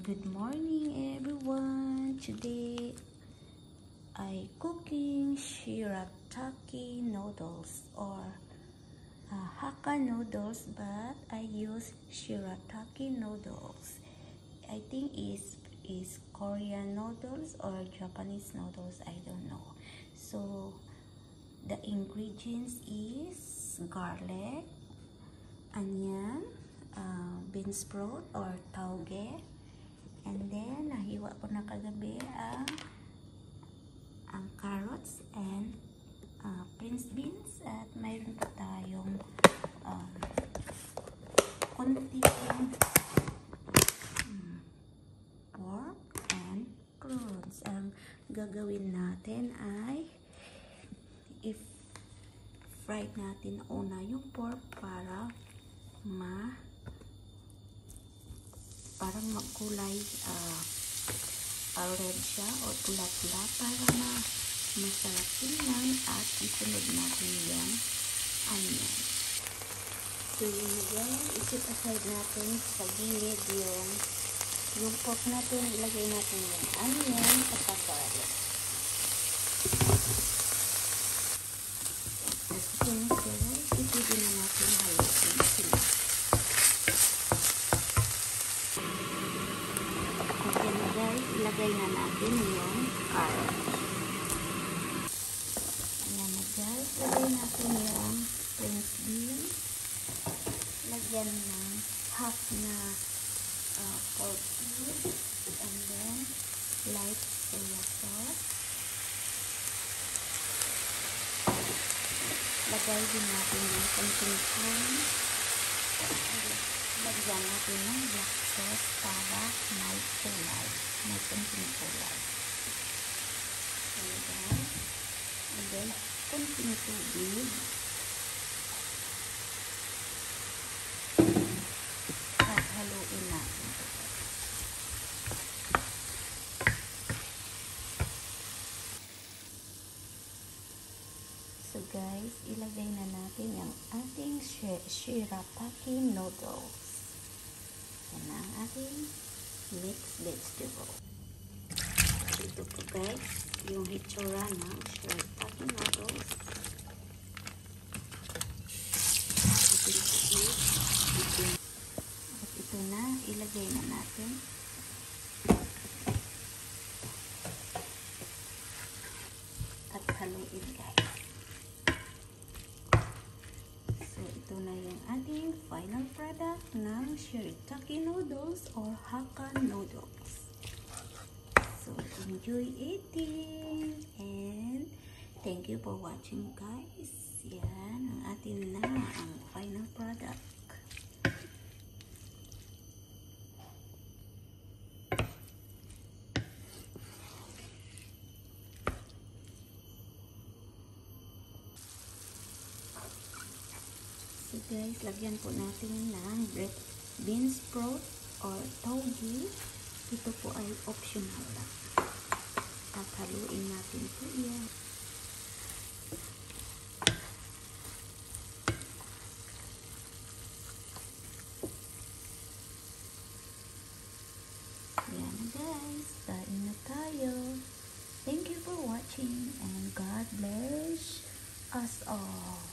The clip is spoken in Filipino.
Good morning everyone. Today I cooking shirataki noodles or Hakka noodles, but I use shirataki noodles. I think is Korean noodles or Japanese noodles, I don't know. So the ingredients is garlic, onion, bean sprout or tauge, and then nahiwa ko na kagabi ang carrots and prince beans, at mayroon pa tayong konting pork and prunes. Ang gagawin natin ay i-fry natin una yung pork para parang magkulay red siya o pula-pula para masarap tingnan, at isunod natin yung onion. So yun na guys, i-set aside natin sa gilid yung pork natin, ilagay natin yung onion at garlic. As you can see, ipigil na natin halusin sila. Ilagay na natin yung carrot. Ayan na guys. Ilagay natin yung prince beans. Lagyan ng half na pork cubes. And then light soya sauce. Lagay din natin yung konting corn. Lagyan natin ng black sauce para may kulay. May konting kulay. Ayan. And then, konting tubig. At haluin natin. So guys, ilagay na natin yung ating shirataki noodles. Yan ang ating mixed vegetable. Ito po guys, yung hitsura ng shirataki noodles. At ito na, ilagay na natin. At haluin guys. So ito na yung ating final product ng shirataki noodles or Hakka noodles. So, enjoy eating, and thank you for watching guys. Yan, ang atin na ang final product. So guys, lagyan po natin ng bean sprout or tauge. Ito po ay optional lang. At haluin natin po yan. Yan guys, kain na tayo. Thank you for watching, and God bless us all.